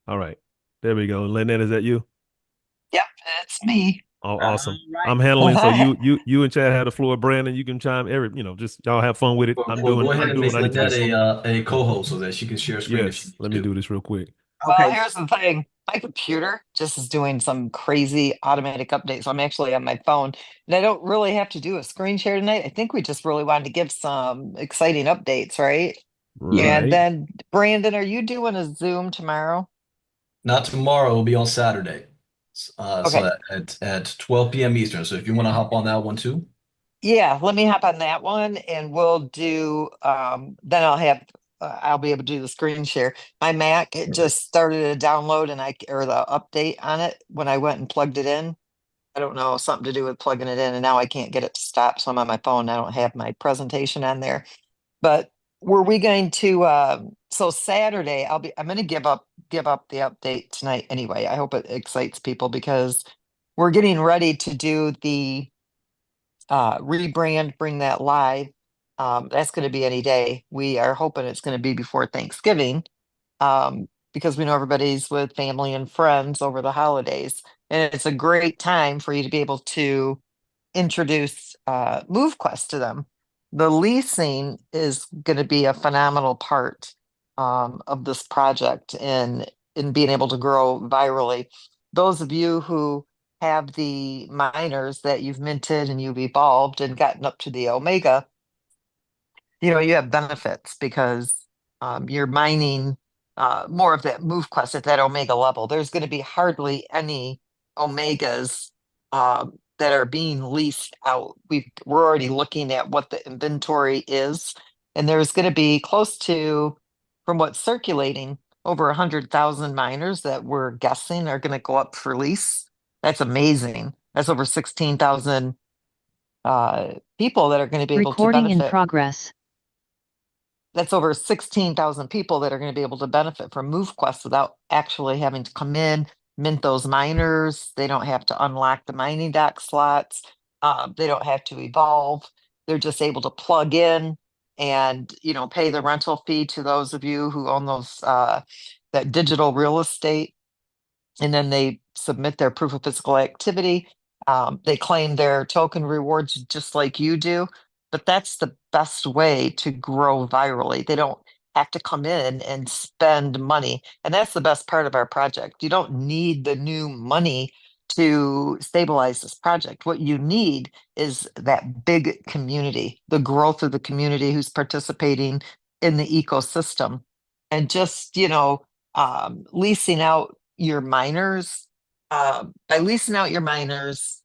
All right. There we go. Lynette, is that you? Yep, it's me. Oh, All awesome. right. I'm handling. So All you and Chad have the floor. Brandon, you can chime just y'all have fun with it. Well, I'm well, doing go ahead I'm and doing what make I need to Lynette do. a Yeah. co-host so that she can share screen if she Yes. needs Let me to. do this real quick. Well, Okay. here's the thing. My computer just is doing some crazy automatic update. So I'm actually on my phone and I don't really have to do a screen share tonight. I think we just really wanted to give some exciting updates, right? Yeah. And Right. then, Brandon, are you doing a Zoom tomorrow? Not tomorrow. It'll be on Saturday. So Okay. at 12 p.m. Eastern. So if you want to hop on that one too. Yeah, let me hop on that one and we'll do then I'll be able to do the screen share. My Mac, it just started a download and or the update on it when I went and plugged it in. I don't know, something to do with plugging it in, and now I can't get it to stop. So I'm on my phone. I don't have my presentation on there. But were we going to so Saturday I'm gonna give up the update tonight anyway. I hope it excites people because we're getting ready to do the rebrand, bring that live. That's gonna be any day. We are hoping it's gonna be before Thanksgiving because we know everybody's with family and friends over the holidays. And it's a great time for you to be able to introduce MoveQuest to them. The leasing is going to be a phenomenal part of this project in being able to grow virally. Those of you who have the miners that you've minted and you've evolved and gotten up to the Omega, you have benefits because you're mining more of that move quest at that omega level. There's going to be hardly any omegas that are being leased out. We're already looking at what the inventory is, and there's going to be close to, from what's circulating, over 100,000 miners that we're guessing are going to go up for lease. That's amazing. That's over 16,000 people that are going to be able to Recording in benefit. progress. That's over 16,000 people that are going to be able to benefit from MoveQuest without actually having to come in, mint those miners. They don't have to unlock the mining dock slots. They don't have to evolve. They're just able to plug in and pay the rental fee to those of you who own those that digital real estate, and then they submit their proof of physical activity. They claim their token rewards just like you do, but that's the best way to grow virally. They don't have to come in and spend money. And that's the best part of our project. You don't need the new money to stabilize this project. What you need is that big community, the growth of the community who's participating in the ecosystem. And just, leasing out your miners, by leasing out your miners,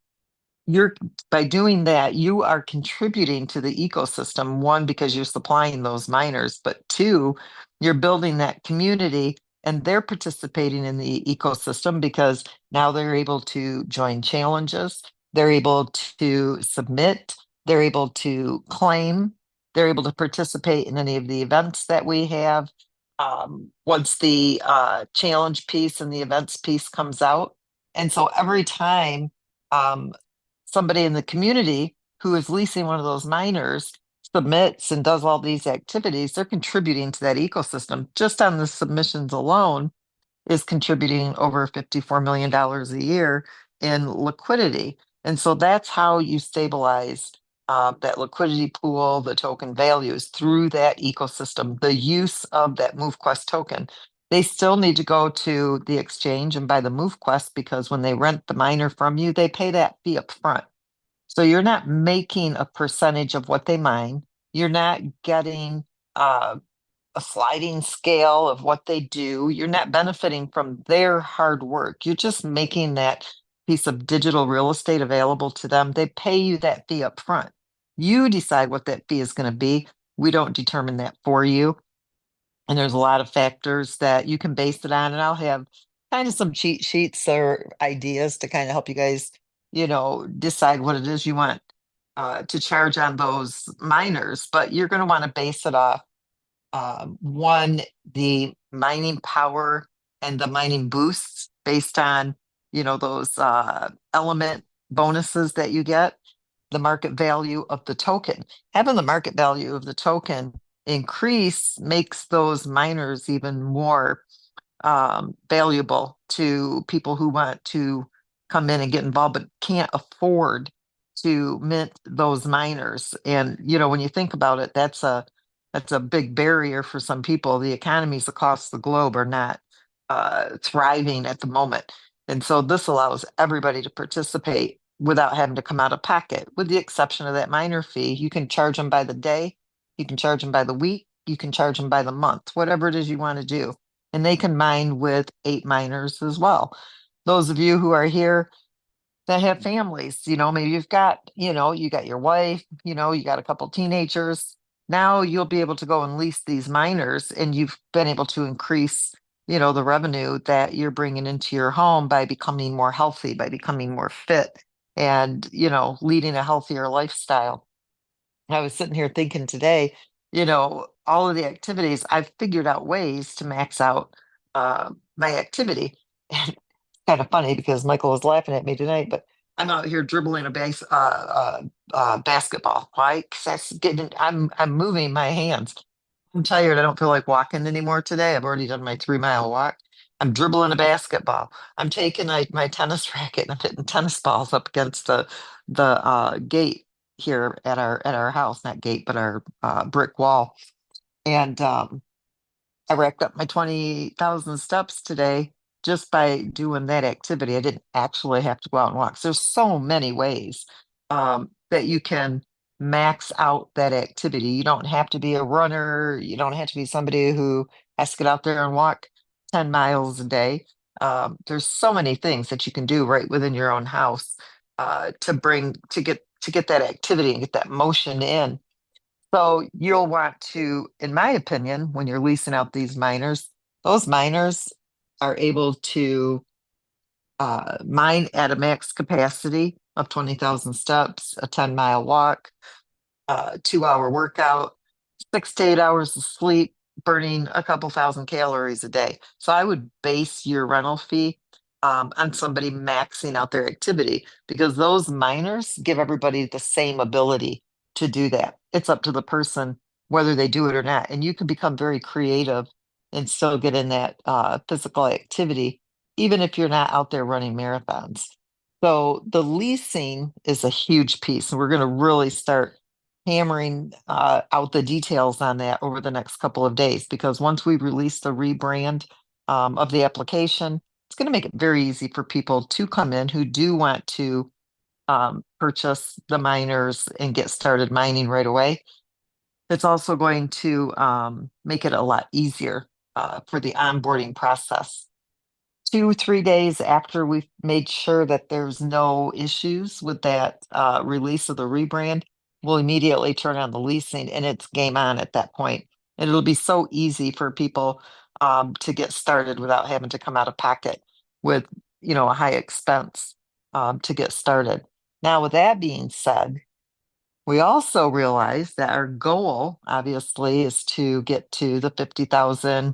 you're by doing that, you are contributing to the ecosystem. One, because you're supplying those miners, but two, you're building that community and they're participating in the ecosystem because now they're able to join challenges, they're able to submit, they're able to claim, they're able to participate in any of the events that we have. Once the challenge piece and the events piece comes out. And so every time um, somebody in the community who is leasing one of those miners submits and does all these activities, they're contributing to that ecosystem. Just on the submissions alone is contributing over $54 million a year in liquidity. And so that's how you stabilize that liquidity pool, the token values through that ecosystem, the use of that MoveQuest token. They still need to go to the exchange and buy the MoveQuest because when they rent the miner from you, they pay that fee up front. So you're not making a percentage of what they mine. You're not getting a sliding scale of what they do. You're not benefiting from their hard work. You're just making that piece of digital real estate available to them. They pay you that fee up front. You decide what that fee is going to be. We don't determine that for you. And there's a lot of factors that you can base it on. And I'll have kind of some cheat sheets or ideas to kind of help you guys, decide what it is you want to charge on those miners. But you're going to want to base it off one, the mining power and the mining boosts based on, those element bonuses that you get, the market value of the token. Having the market value of the token increase makes those miners even more valuable to people who want to come in and get involved, but can't afford to mint those miners. And when you think about it, that's a big barrier for some people. The economies across the globe are not thriving at the moment. And so this allows everybody to participate without having to come out of pocket, with the exception of that miner fee. You can charge them by the day, you can charge them by the week, you can charge them by the month, whatever it is you want to do. And they can mine with 8 miners as well. Those of you who are here that have families, maybe you got your wife, you got a couple teenagers. Now you'll be able to go and lease these miners, and you've been able to increase, the revenue that you're bringing into your home by becoming more healthy, by becoming more fit, and, leading a healthier lifestyle. I was sitting here thinking today, all of the activities, I've figured out ways to max out my activity. And it's kind of funny because Michael was laughing at me tonight, but I'm out here dribbling a basketball. Why? 'Cause I'm moving my hands. I'm tired. I don't feel like walking anymore today. I've already done my 3-mile walk. I'm dribbling a basketball. I'm taking my tennis racket and I'm hitting tennis balls up against the gate here at our house, not gate, but our brick wall. And I racked up my 20,000 steps today just by doing that activity. I didn't actually have to go out and walk. So there's so many ways that you can max out that activity. You don't have to be a runner. You don't have to be somebody who has to get out there and walk 10 miles a day. There's so many things that you can do right within your own house to get that activity and get that motion in. So you'll want to, in my opinion, when you're leasing out these miners, those miners are able to mine at a max capacity of 20,000 steps, a 10-mile walk, 2-hour workout, 6 to 8 hours of sleep, burning a couple thousand calories a day. So I would base your rental fee on somebody maxing out their activity, because those miners give everybody the same ability to do that. It's up to the person whether they do it or not. And you can become very creative and still get in that physical activity, even if you're not out there running marathons. So the leasing is a huge piece, and we're going to really start hammering out the details on that over the next couple of days, because once we release the rebrand of the application, it's going to make it very easy for people to come in who do want to purchase the miners and get started mining right away. It's also going to make it a lot easier for the onboarding process. 2-3 days after we've made sure that there's no issues with that release of the rebrand, we'll immediately turn on the leasing, and it's game on at that point. And it'll be so easy for people to get started without having to come out of pocket with, a high expense to get started. Now, with that being said, we also realize that our goal, obviously, is to get to the 50,000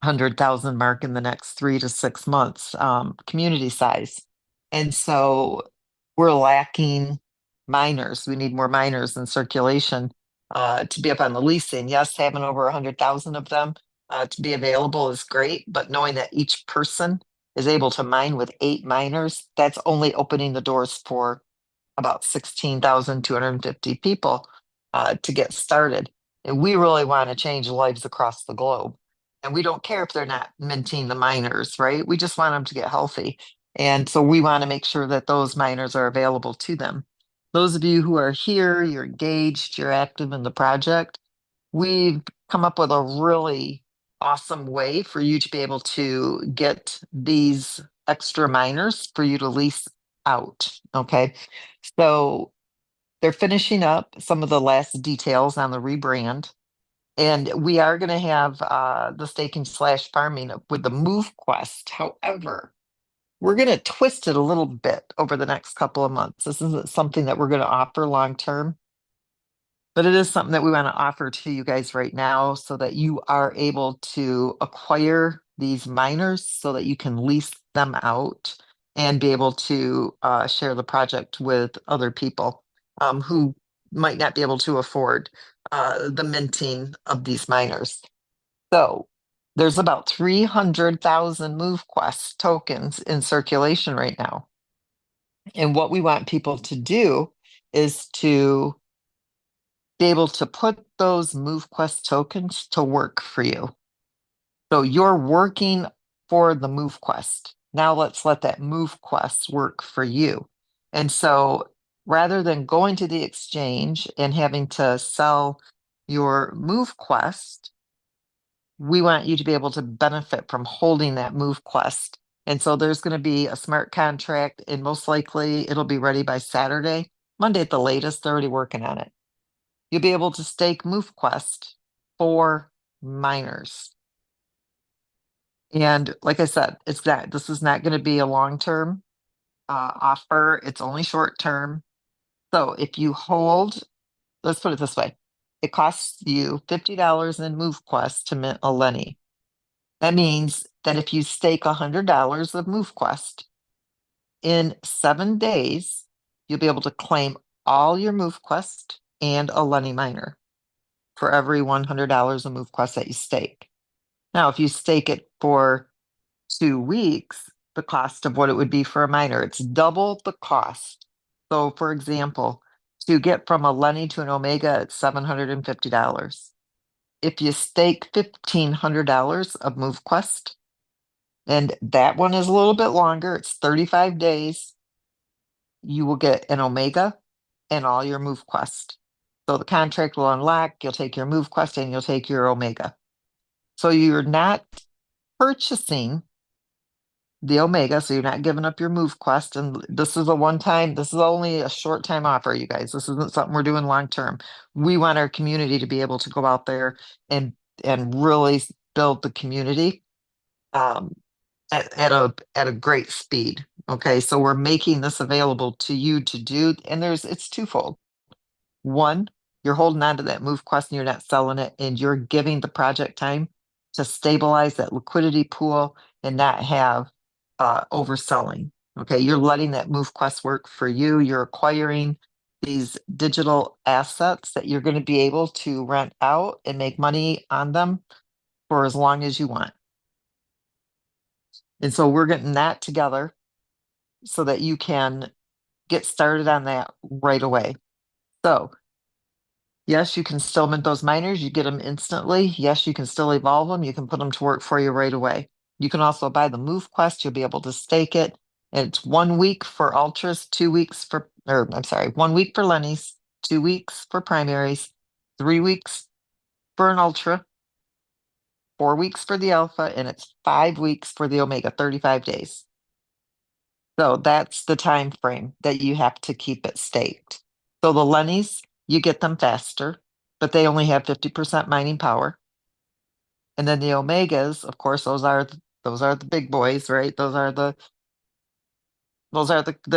100,000 mark in the next 3 to 6 months, community size. And so we're lacking miners. We need more miners in circulation to be up on the leasing. Yes, having over 100,000 of them to be available is great, but knowing that each person is able to mine with 8 miners, that's only opening the doors for about 16,250 people to get started. And we really want to change lives across the globe. And we don't care if they're not minting the miners, right? We just want them to get healthy. And so we want to make sure that those miners are available to them. Those of you who are here, you're engaged, you're active in the project, we've come up with a really awesome way for you to be able to get these extra miners for you to lease out. Okay. So they're finishing up some of the last details on the rebrand. And we are going to have the staking/farming with the Move Quest. However, we're going to twist it a little bit over the next couple of months. This isn't something that we're going to offer long term, but it is something that we want to offer to you guys right now so that you are able to acquire these miners so that you can lease them out and be able to share the project with other people who might not be able to afford the minting of these miners. So There's about 300,000 MoveQuest tokens in circulation right now. And what we want people to do is to be able to put those MoveQuest tokens to work for you. So you're working for the MoveQuest. Now let's let that MoveQuest work for you. And so rather than going to the exchange and having to sell your MoveQuest, we want you to be able to benefit from holding that MoveQuest. And so there's going to be a smart contract, and most likely it'll be ready by Saturday. Monday at the latest, they're already working on it. You'll be able to stake MoveQuest for miners. And like I said, this is not going to be a long-term offer. It's only short-term. So if you hold, let's put it this way. It costs you $50 in MoveQuest to mint a Lenny. That means that if you stake $100 of MoveQuest, in 7 days, you'll be able to claim all your MoveQuest and a Lenny miner for every $100 of MoveQuest that you stake. Now, if you stake it for 2 weeks, the cost of what it would be for a miner, it's double the cost. So, for example, to get from a Lenny to an Omega, it's $750. If you stake $1,500 of MoveQuest, and that one is a little bit longer, it's 35 days, you will get an Omega and all your MoveQuest. So the contract will unlock, you'll take your MoveQuest and you'll take your Omega. So you're not purchasing the Omega, so you're not giving up your MoveQuest. And this is this is only a short time offer, you guys. This isn't something we're doing long term. We want our community to be able to go out there and really build the community at a great speed. Okay, so we're making this available to you to do, and it's twofold. One, you're holding on to that MoveQuest and you're not selling it, and you're giving the project time to stabilize that liquidity pool and not have overselling. Okay, you're letting that MoveQuest work for you. You're acquiring these digital assets that you're going to be able to rent out and make money on them for as long as you want. And so we're getting that together so that you can get started on that right away. So yes, you can still mint those miners. You get them instantly. Yes, you can still evolve them. You can put them to work for you right away. You can also buy the MoveQuest. You'll be able to stake it. And it's 1 week for ultras, 2 weeks for, or I'm sorry, 1 week for Lennies, 2 weeks for primaries, 3 weeks for an ultra, 4 weeks for the alpha, and it's 5 weeks for the Omega, 35 days. So that's the time frame that you have to keep it staked. So the Lennies, you get them faster, but they only have 50% mining power. And then the Omegas, of course, those are the big boys, right? Those are the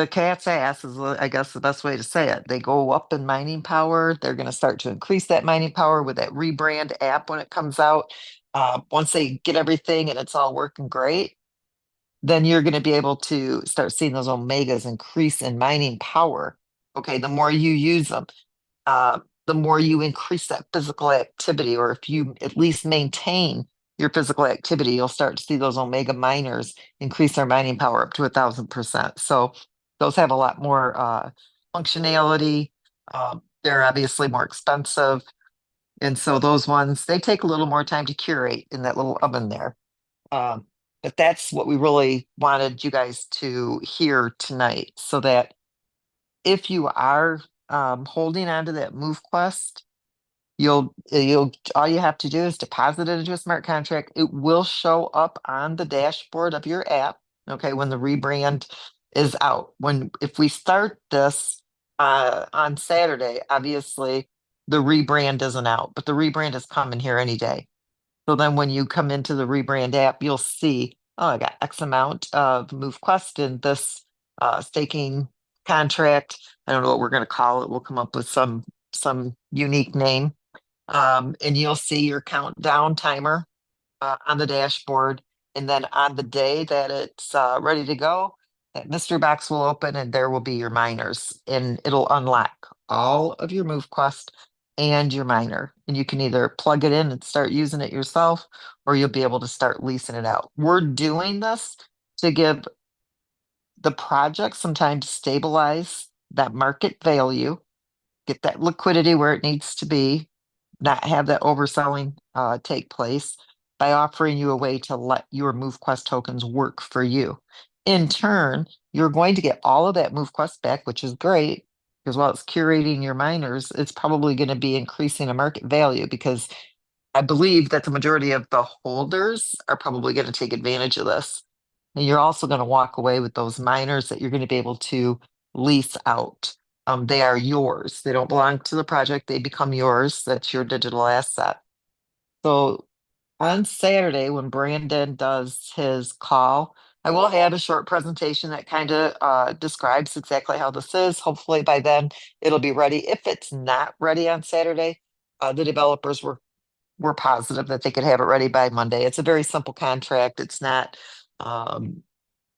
cat's ass is I guess the best way to say it. They go up in mining power. They're going to start to increase that mining power with that rebrand app when it comes out. Once they get everything and it's all working great, then you're going to be able to start seeing those Omegas increase in mining power. Okay, the more you use them, the more you increase that physical activity, or if you at least maintain your physical activity, you'll start to see those Omega miners increase their mining power up to 1,000%. So those have a lot more functionality. They're obviously more expensive. And so those ones, they take a little more time to curate in that little oven there. But that's what we really wanted you guys to hear tonight, so that if you are holding on to that MoveQuest, you'll all you have to do is deposit it into a smart contract. It will show up on the dashboard of your app. Okay, when the rebrand is out. If we start this on Saturday, obviously the rebrand isn't out, but the rebrand is coming here any day. So then when you come into the rebrand app, you'll see, oh, I got X amount of MoveQuest in this staking contract. I don't know what we're going to call it. We'll come up with some unique name. And you'll see your countdown timer on the dashboard. And then on the day that it's ready to go, that mystery box will open and there will be your miners, and it'll unlock all of your MoveQuest and your miner. And you can either plug it in and start using it yourself, or you'll be able to start leasing it out. We're doing this to give the project some time to stabilize that market value, get that liquidity where it needs to be, not have that overselling take place by offering you a way to let your MoveQuest tokens work for you. In turn, you're going to get all of that MoveQuest back, which is great because while it's curating your miners, it's probably going to be increasing a market value because I believe that the majority of the holders are probably going to take advantage of this. And you're also going to walk away with those miners that you're going to be able to lease out. They are yours. They don't belong to the project. They become yours. That's your digital asset. So on Saturday, when Brandon does his call, I will have a short presentation that kind of describes exactly how this is. Hopefully by then it'll be ready. If it's not ready on Saturday, the developers were positive that they could have it ready by Monday. It's a very simple contract. Um,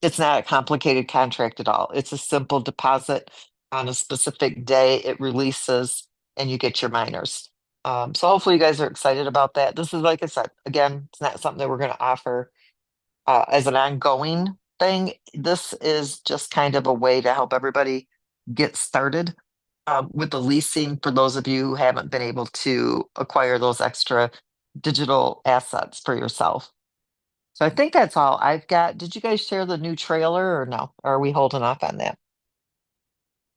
it's not a complicated contract at all. It's a simple deposit on a specific day. It releases and you get your miners. So hopefully you guys are excited about that. This is, like I said, again, it's not something that we're going to offer as an ongoing thing. This is just kind of a way to help everybody get started with the leasing for those of you who haven't been able to acquire those extra digital assets for yourself. So I think that's all I've got. Did you guys share the new trailer or no? Or are we holding off on that?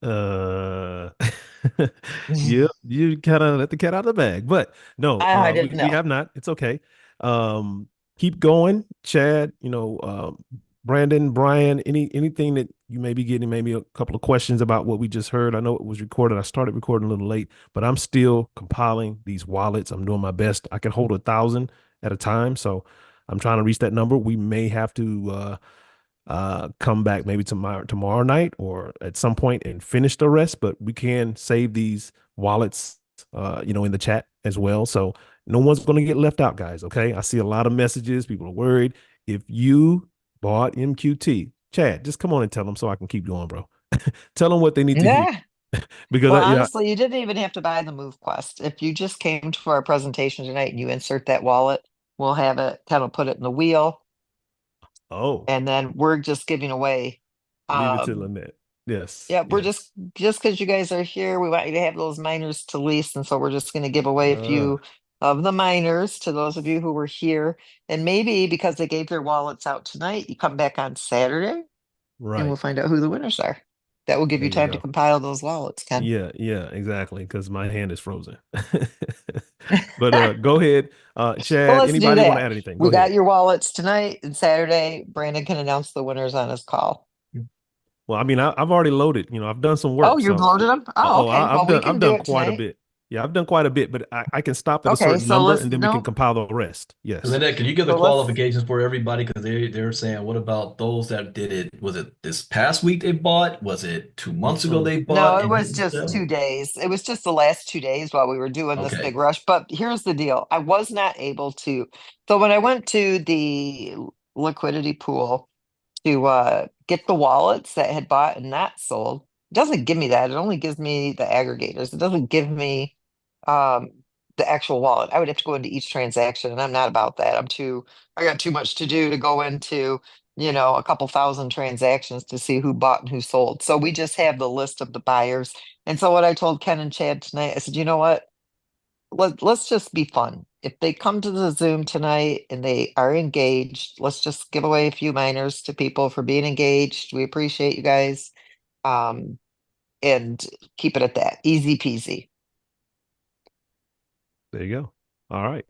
Uh, you kind of let the cat out of the bag, but no, I we, didn't we know. have not. It's okay. Keep going, Chad. Brandon, Brian. Anything that you may be getting, maybe a couple of questions about what we just heard. I know it was recorded. I started recording a little late, but I'm still compiling these wallets. I'm doing my best. I can hold 1,000 at a time, so I'm trying to reach that number. We may have to come back maybe tomorrow night or at some point and finish the rest, but we can save these wallets in the chat as well. So no one's going to get left out, guys. Okay. I see a lot of messages. People are worried. If you bought MQT, Chad, just come on and tell them so I can keep going, bro. Tell them what they need to hear Yeah. because Well, yeah. honestly, you didn't even have to buy the Move Quest. If you just came to our presentation tonight and you insert that wallet, we'll have it kind of put it in the wheel, Oh, and then we're just giving away leave it to um Lynette. Yes. yeah, we're Yes. just because you guys are here, we want you to have those miners to lease, and so we're just going to give away a Uh, few of the miners to those of you who were here. And maybe because they gave their wallets out tonight, you come back on Saturday and we'll right. find out who the winners are. That will give There you you time to go. compile those wallets, Ken. Yeah, exactly. Because my hand is frozen. But go ahead, Well, Chad. let's do Anybody want to that. add anything? Go We got ahead. your wallets tonight, and Saturday, Brandon can announce the winners on his call. Well, I mean, I've already loaded. I've done some Oh, work. you've So, loaded them? Oh, okay. Well, I've we done can I've do done it quite a tonight. bit. Yeah, I've done quite a bit, but I can stop at a Okay, certain so number let's and then we can no. compile the rest. Yes. Lynette, can you give the So let's qualifications for everybody? Because they're saying, what about those that did it? Was it this past week they bought? Was it 2 months ago Mm-mm. they No, bought it and was didn't just sell? 2 days. It was just the last 2 days while we were doing this big Okay. rush. But here's the deal. I was not able to. So when I went to the liquidity pool to get the wallets that had bought and not sold, it doesn't give me that. It only gives me the aggregators. It doesn't give me um the actual wallet. I would have to go into each transaction, and I'm not about that. I got too much to do to go into, a couple thousand transactions to see who bought and who sold. So we just have the list of the buyers. And so what I told Ken and Chad tonight, I said, you know what? Let's just be fun. If they come to the Zoom tonight and they are engaged, let's just give away a few minors to people for being engaged. We appreciate you guys. Um, and keep it at that. Easy peasy. There you go. All right.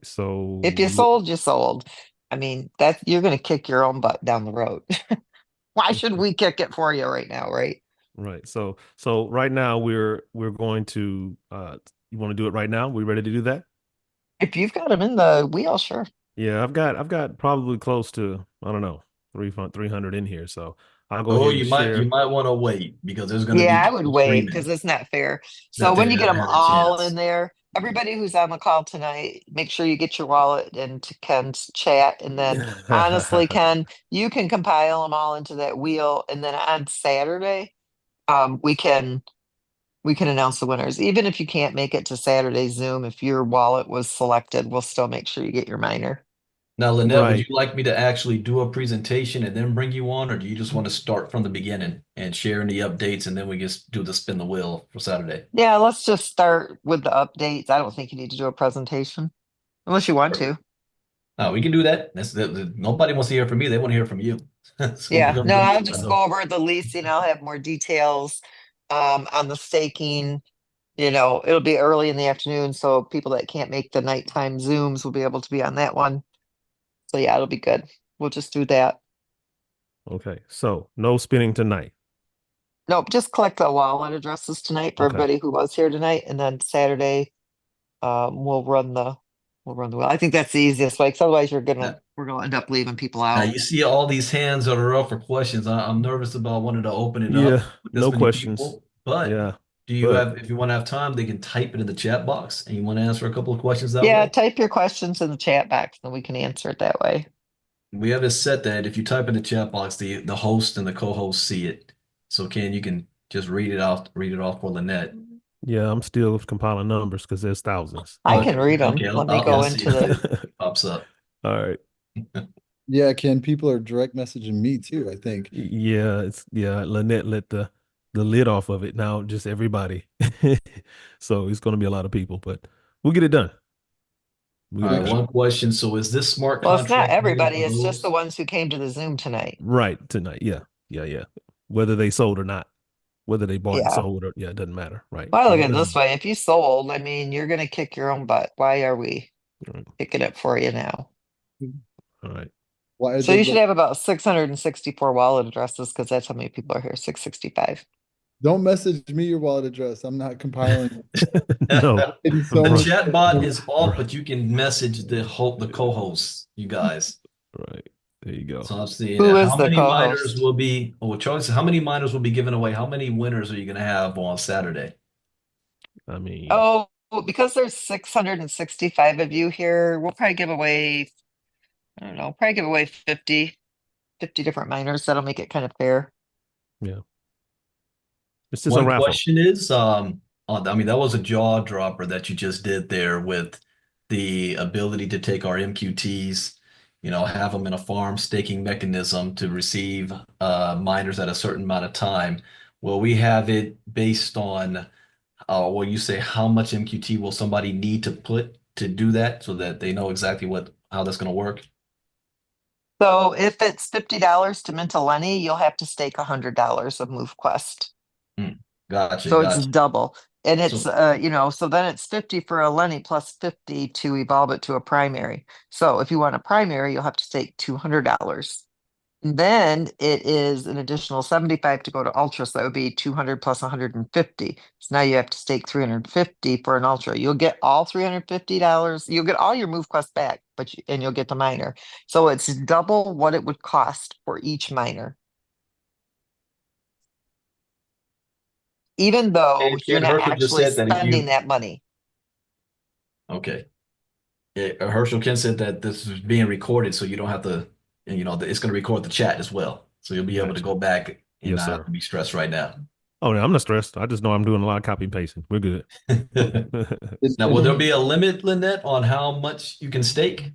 If you So sold, you sold. I mean, that you're going to kick your own butt down the road. Why should we kick it for you right now, right? right. So right now we're going to you want to do it right now? We ready to do that? If you've got them in the wheel, sure. Yeah, I've got probably close to, I don't know, 300 in here. So I'll go Oh, ahead and you share. might want to wait because there's going to Yeah, be I would people wait because screaming it's not fair. So that when they you get haven't them had a all in chance. there, everybody who's on the call tonight, make sure you get your wallet into Ken's chat. And then honestly, Ken, you can compile them all into that wheel. And then on Saturday, we can we can announce the winners. Even if you can't make it to Saturday's Zoom, if your wallet was selected, we'll still make sure you get your minor. Now, Lynette, would you Right. like me to actually do a presentation and then bring you on, or do you just want to start from the beginning and share any updates and then we just do the spin the wheel for Saturday? Yeah, let's just start with the updates. I don't think you need to do a presentation unless you want to. No, we can do that. Nobody wants to hear from me. They want to hear from you. So we're Yeah, gonna no, do I'll I just know. go over the leasing. I'll have more details on the staking. It'll be early in the afternoon, so people that can't make the nighttime Zooms will be able to be on that one. So yeah, it'll be good. We'll just do that. Okay. So no spinning tonight. Nope, just collect the wallet addresses tonight for Okay. everybody who was here tonight, and then Saturday, we'll run the wheel. I think that's the easiest way, because otherwise that. we're gonna end up leaving people Now out. you see all these hands that are up for questions. I'm nervous about wanting to open it Yeah. up with this No many questions. people. But Yeah. do you But have, if you want to have time, they can type it in the chat box and you want to answer a couple of questions that Yeah, way? type your questions in the chat box, and we can answer it that way. We have it set that if you type in the chat box, the host and the co-host see it. So Ken, you can just read it off for Lynette. yeah, I'm still compiling numbers because there's thousands. I can read Okay, them. Let me yeah, go I see into the. it pops up. All right. Yeah, Ken, people are direct messaging me too, I think. Yeah, Lynette let the lid off of it. Now just everybody. So it's gonna be a lot of people, but we'll get it done. We'll All get it right, done. Which one question. So is this smart Well, it's not contract made everybody. for It's just the those? ones who came to the Zoom tonight. Right tonight. Yeah. Yeah, yeah. Whether they sold or not. Whether they bought and Yeah. sold or yeah, it doesn't matter. Right. Well, I The look at it others. this way. If you sold, I mean, you're going to kick your own butt. Why are we Right. kicking it for you now? All right. why So you should the have about 664 wallet addresses because that's how many people are here, 665. don't message me your wallet address. I'm not compiling. No. I'm getting so The many. Right. chat bot is off, Right. but you can message the co-hosts, you guys. Right. There you go. So I'm seeing Who it. is How the many miners co-host? will be, oh, Charlie said, how many miners will be given away? How many winners are you going to have on Saturday? I mean, Oh, because there's 665 of you here, we'll probably give away, I don't know, probably give away 50 different miners. That'll make it kind of fair. yeah. It's just a One raffle. question is, I mean, that was a jaw dropper that you just did there with the ability to take our MQTs, have them in a farm staking mechanism to receive miners at a certain amount of time. Will we have it based on, will you say how much MQT will somebody need to put to do that so that they know exactly how that's going to work? So if it's $50 to mint a Lenny, you'll have to stake $100 of MoveQuest. Hmm. Gotcha, So it's gotcha. double. And it's So so then it's 50 for a Lenny plus 50 to evolve it to a primary. So if you want a primary, you'll have to stake $200. Then it is an additional 75 to go to ultra. So that would be 200 plus 150. So now you have to stake 350 for an ultra. You'll get all $350. You'll get all your move quest back, and you'll get the miner. So it's double what it would cost for each miner, even though you're Ken not Herschel just actually said that if spending you, that money. okay. Yeah, Herschel Ken said that this is being recorded, so you don't have to, and it's going to record the chat as well. So you'll be able to Gotcha. go back and Yes, not have sir. to be stressed right now. Oh, no, I'm not stressed. I just know I'm doing a lot of copy and pasting. We're good. Now, will there be a limit, Lynette, on how much you can stake?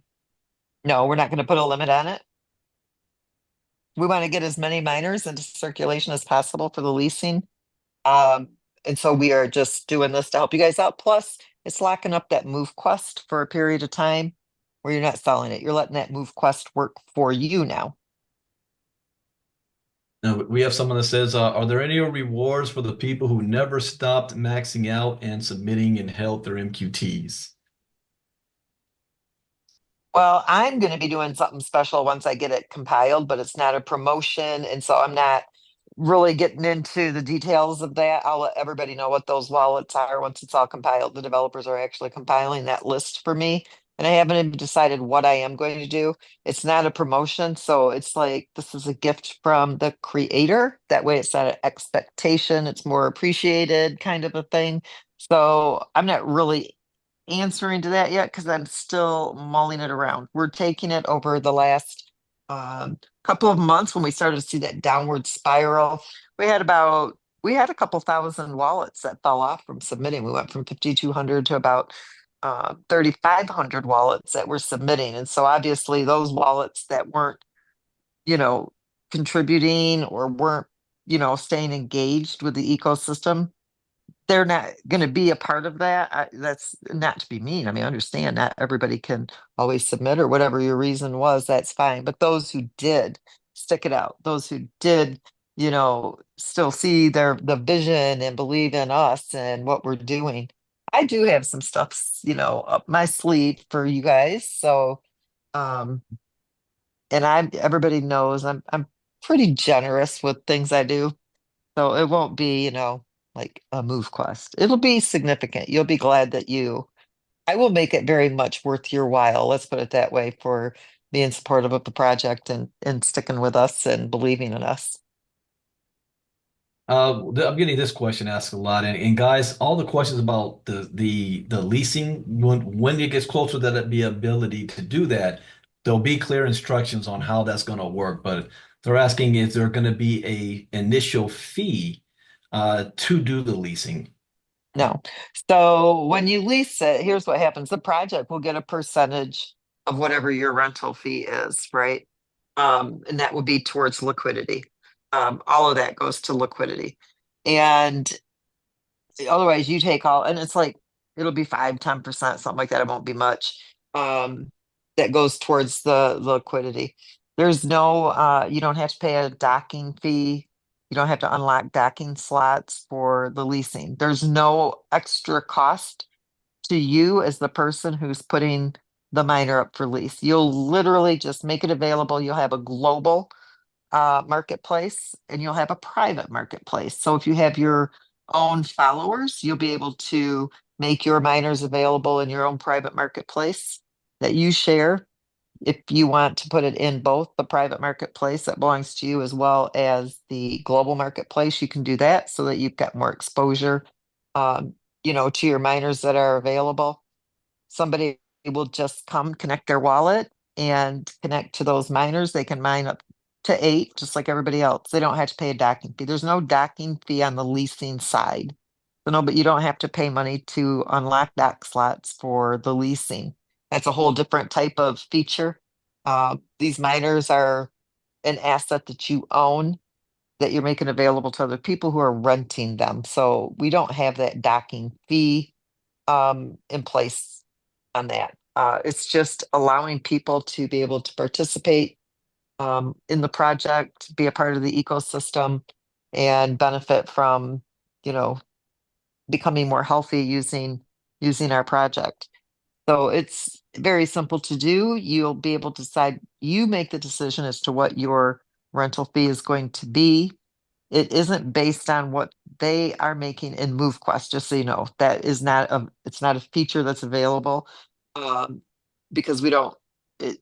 No, we're not going to put a limit on it. We want to get as many miners into circulation as possible for the leasing. Um, and so we are just doing this to help you guys out. Plus, it's locking up that move quest for a period of time where you're not selling it. You're letting that move quest work for you now. Now, we have someone that says, are there any rewards for the people who never stopped maxing out and submitting and held their MQTs? Well, I'm going to be doing something special once I get it compiled, but it's not a promotion. And so I'm not really getting into the details of that. I'll let everybody know what those wallets are once it's all compiled. The developers are actually compiling that list for me. And I haven't even decided what I am going to do. It's not a promotion. So it's like this is a gift from the creator. That way it's not an expectation, it's more appreciated kind of a thing. So I'm not really answering to that yet because I'm still mulling it around. We're taking it over the last couple of months when we started to see that downward spiral. We had about we had a couple thousand wallets that fell off from submitting. We went from 5,200 to about 3,500 wallets that were submitting. And so obviously those wallets that weren't, you know, contributing or weren't, staying engaged with the ecosystem, they're not going to be a part of that. That's not to be mean. I mean, I understand not everybody can always submit or whatever your reason was, that's fine. But those who did stick it out, those who did, still see the vision and believe in us and what we're doing. I do have some stuff, up my sleeve for you guys. So, um, and everybody knows I'm pretty generous with things I do. So it won't be, like a move quest. It'll be significant. You'll be glad that I will make it very much worth your while. Let's put it that way, for being supportive of the project and sticking with us and believing in us. I'm getting this question asked a lot, and guys, all the questions about the leasing, when it gets closer to the ability to do that, there'll be clear instructions on how that's going to work. But they're asking, is there going to be a initial fee to do the leasing? No. So when you lease it, here's what happens. The project will get a percentage of whatever your rental fee is, right? And that will be towards liquidity. All of that goes to liquidity. And otherwise you take all, and it's like, it'll be 5-10%, something like that. It won't be much. That goes towards the liquidity. There's no, you don't have to pay a docking fee. You don't have to unlock docking slots for the leasing. There's no extra cost to you as the person who's putting the miner up for lease. You'll literally just make it available. You'll have a global marketplace and you'll have a private marketplace. So if you have your own followers, you'll be able to make your miners available in your own private marketplace that you share. If you want to put it in both the private marketplace that belongs to you as well as the global marketplace, you can do that so that you've got more exposure, to your miners that are available. Somebody will just come connect their wallet and connect to those miners. They can mine up to 8, just like everybody else. They don't have to pay a docking fee. There's no docking fee on the leasing side. So no, but you don't have to pay money to unlock dock slots for the leasing. That's a whole different type of feature. These miners are an asset that you own that you're making available to other people who are renting them. So we don't have that docking fee in place on that. It's just allowing people to be able to participate in the project, be a part of the ecosystem, and benefit from, you know, becoming more healthy using our project. So it's very simple to do. You'll be able to decide, you make the decision as to what your rental fee is going to be. It isn't based on what they are making in MoveQuest, just so you know. That is not it's not a feature that's available. Um, because we don't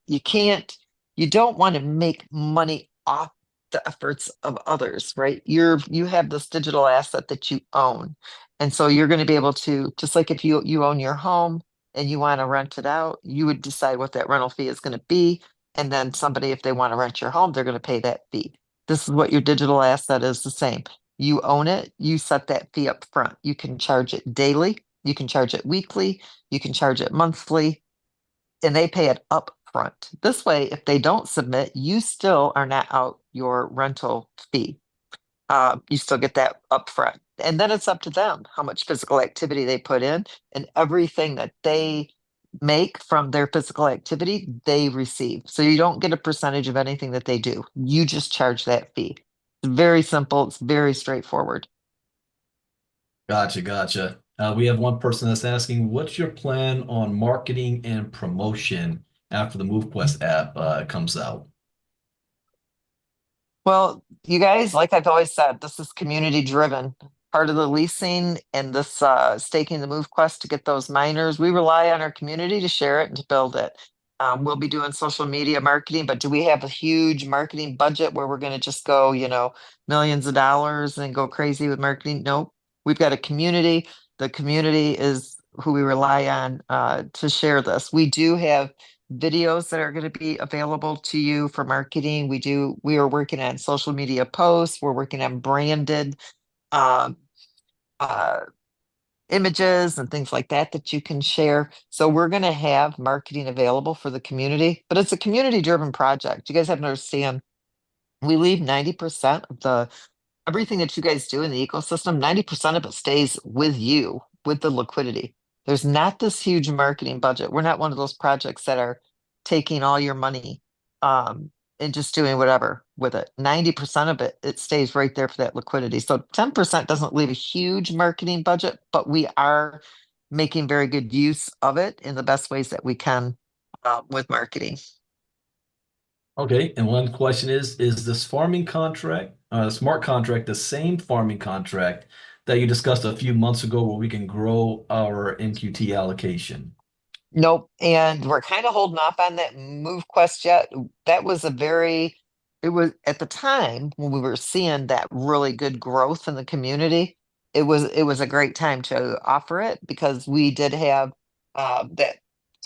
you can't, you don't want to make money off the efforts of others, right? You have this digital asset that you own. And so you're going to be able to, just like if you own your home and you want to rent it out, you would decide what that rental fee is going to be. And then somebody, if they want to rent your home, they're going to pay that fee. This is what your digital asset is, the same. You own it, you set that fee up front. You can charge it daily, you can charge it weekly, you can charge it monthly, and they pay it up front. This way, if they don't submit, you still are not out your rental fee. You still get that up front. And then it's up to them how much physical activity they put in, and everything that they make from their physical activity, they receive. So you don't get a percentage of anything that they do. You just charge that fee. It's very simple. It's very straightforward. Gotcha, gotcha. We have one person that's asking, what's your plan on marketing and promotion after the MoveQuest app comes out? Well, you guys, like I've always said, this is community driven. Part of the leasing and this staking the move quest to get those miners, we rely on our community to share it and to build it. We'll be doing social media marketing, but do we have a huge marketing budget where we're going to just go, millions of dollars and go crazy with marketing? Nope. We've got a community. The community is who we rely on to share this. We do have videos that are going to be available to you for marketing. We are working on social media posts. We're working on branded um, uh, images and things like that that you can share. So we're going to have marketing available for the community, but it's a community driven project. You guys have to understand we leave 90% of the everything that you guys do in the ecosystem, 90% of it stays with you, with the liquidity. There's not this huge marketing budget. We're not one of those projects that are taking all your money um, and just doing whatever with it. 90% of it, it stays right there for that liquidity. So 10% doesn't leave a huge marketing budget, but we are making very good use of it in the best ways that we can with marketing. Okay, and one question is this farming contract, smart contract, the same farming contract that you discussed a few months ago where we can grow our MQT allocation? Nope. And we're kind of holding off on that move quest yet. That was it was at the time when we were seeing that really good growth in the community. It was a great time to offer it because we did have that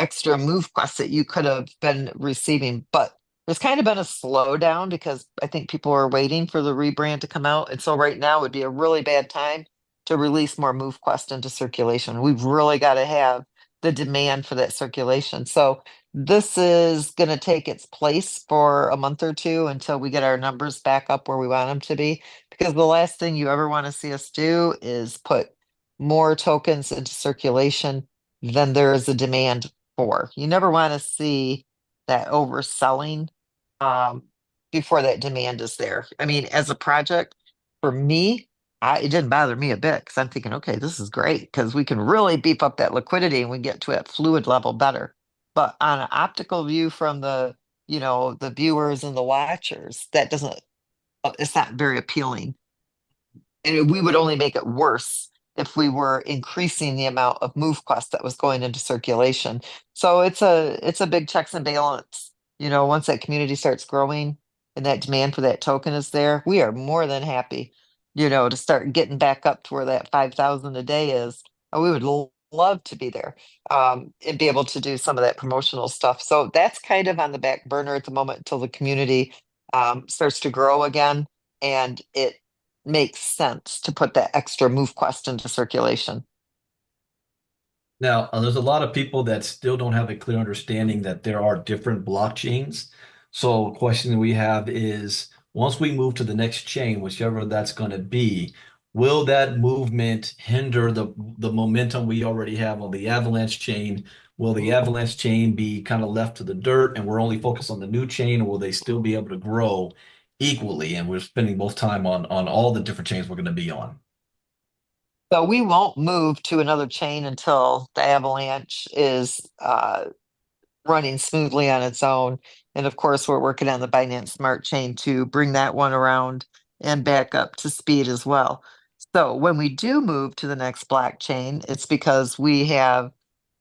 extra move quest that you could have been receiving. But there's kind of been a slowdown because I think people are waiting for the rebrand to come out. And so right now would be a really bad time to release more move quest into circulation. We've really got to have the demand for that circulation. So this is going to take its place for a month or two until we get our numbers back up where we want them to be. Because the last thing you ever want to see us do is put more tokens into circulation than there is a demand for. You never want to see that overselling um, before that demand is there. I mean, as a project, for me, it didn't bother me a bit because I'm thinking, okay, this is great because we can really beef up that liquidity and we get to that fluid level better. But on an optical view from the viewers and the watchers, that doesn't, it's not very appealing. And we would only make it worse if we were increasing the amount of move quest that was going into circulation. So it's a big checks and balance. Once that community starts growing and that demand for that token is there, we are more than happy, to start getting back up to where that 5,000 a day is. We would love to be there and be able to do some of that promotional stuff. So that's kind of on the back burner at the moment until the community starts to grow again and it makes sense to put that extra move quest into circulation. Now, there's a lot of people that still don't have a clear understanding that there are different blockchains. So, a question that we have is once we move to the next chain, whichever that's going to be, will that movement hinder the momentum we already have on the Avalanche chain? Will the Avalanche chain be kind of left to the dirt and we're only focused on the new chain, or will they still be able to grow equally? And we're spending both time on all the different chains we're going to be on. So we won't move to another chain until the Avalanche is running smoothly on its own. And of course, we're working on the Binance Smart Chain to bring that one around and back up to speed as well. So when we do move to the next blockchain, it's because we have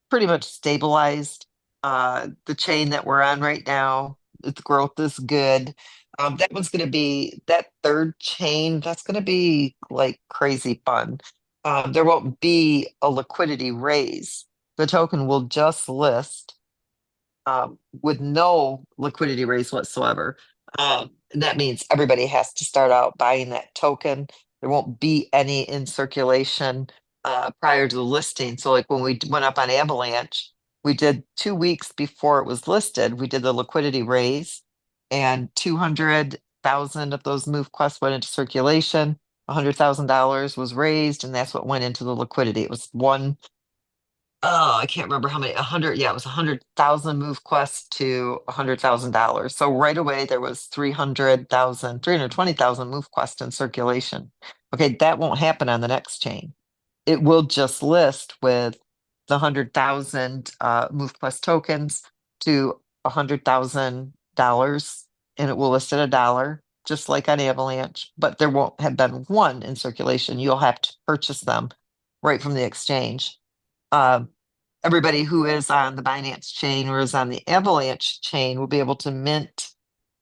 pretty much stabilized the chain that we're on right now. Its growth is good. That one's going to be that third chain. That's going to be like crazy fun. There won't be a liquidity raise. The token will just list with no liquidity raise whatsoever. And that means everybody has to start out buying that token. There won't be any in circulation prior to the listing. So, like when we went up on Avalanche, we did 2 weeks before it was listed, we did the liquidity raise, and 200,000 of those move quests went into circulation. $100,000 was raised, and that's what went into the liquidity. It was one oh, I can't remember how many, 100, yeah, it was 100,000 move quests to $100,000. So right away there was 320,000 move quests in circulation. Okay, that won't happen on the next chain. It will just list with the 100,000 move quest tokens to $100,000 and it will list at $1, just like on Avalanche, but there won't have been one in circulation. You'll have to purchase them right from the exchange. Um, Everybody who is on the Binance chain or is on the Avalanche chain will be able to mint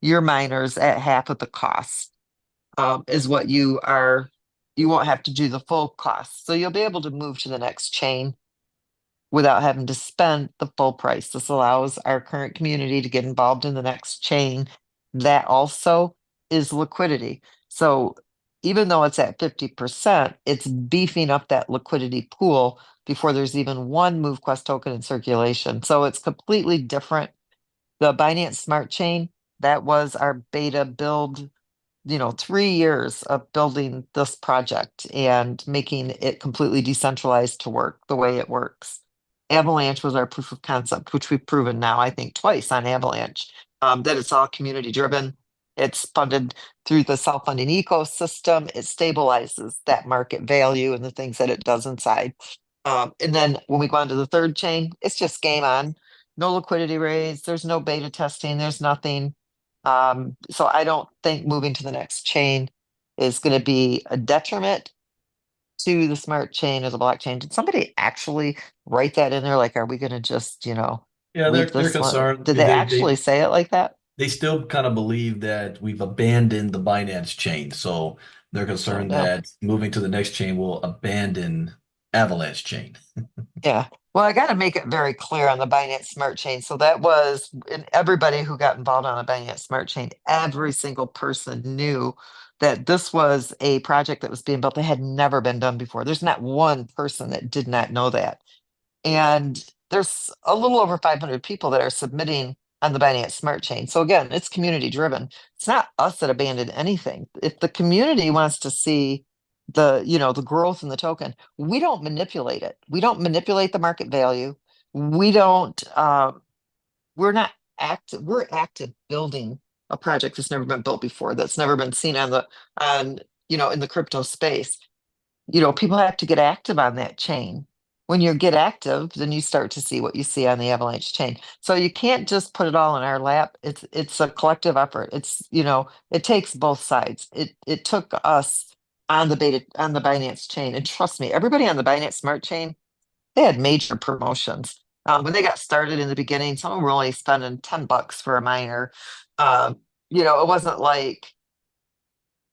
your miners at half of the cost, is what you won't have to do the full cost. So you'll be able to move to the next chain without having to spend the full price. This allows our current community to get involved in the next chain. That also is liquidity. So even though it's at 50%, it's beefing up that liquidity pool before there's even one MoveQuest token in circulation. So it's completely different. The Binance Smart Chain, that was our beta build, 3 years of building this project and making it completely decentralized to work the way it works. Avalanche was our proof of concept, which we've proven now, I think, twice on Avalanche, that it's all community driven. It's funded through the self-funding ecosystem. It stabilizes that market value and the things that it does inside. And then when we go on to the third chain, it's just game on. No liquidity raise. There's no beta testing. There's nothing. So I don't think moving to the next chain is going to be a detriment to the smart chain or the blockchain. Did somebody actually write that in there? Like, are we going to just, Yeah, leave they're this one? concerned. Did they actually say it like that? They still kind of believe that we've abandoned the Binance chain. So they're Oh, concerned no. that moving to the next chain will abandon Avalanche chain. Yeah. Well, I got to make it very clear on the Binance Smart Chain. So that was, and everybody who got involved on the Binance Smart Chain, every single person knew that this was a project that was being built that had never been done before. There's not one person that did not know that. And there's a little over 500 people that are submitting on the Binance Smart Chain. So again, it's community driven. It's not us that abandoned anything. If the community wants to see the growth in the token, we don't manipulate it. We don't manipulate the market value. We don't we're not active, we're active building a project that's never been built before, that's never been seen on in the crypto space. People have to get active on that chain. When you get active, then you start to see what you see on the Avalanche chain. So you can't just put it all in our lap. It's a collective effort. It takes both sides. It took us on the Binance chain. And trust me, everybody on the Binance Smart Chain, they had major promotions. When they got started in the beginning, some of them were only spending $10 for a miner. It wasn't like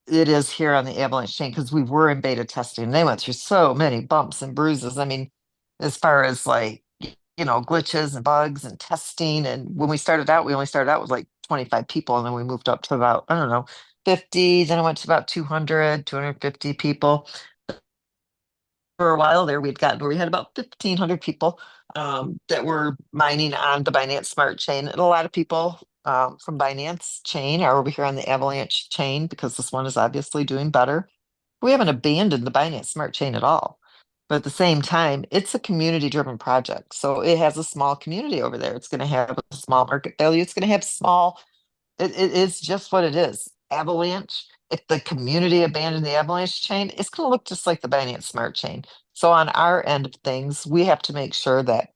it is here on the Avalanche chain because we were in beta testing. They went through so many bumps and bruises. I mean, as far as like, glitches and bugs and testing. And when we started out, we only started out with like 25 people. And then we moved up to about, I don't know, 50. Then it went to about 200, 250 people. For a while there, we had about 1,500 people that were mining on the Binance Smart Chain. And a lot of people from Binance Chain are over here on the Avalanche chain because this one is obviously doing better. We haven't abandoned the Binance Smart Chain at all. But at the same time, it's a community driven project. So it has a small community over there. It's going to have a small market value. It's going to have small, it is just what it is. Avalanche, if the community abandoned the Avalanche chain, it's going to look just like the Binance Smart Chain. So on our end of things, we have to make sure that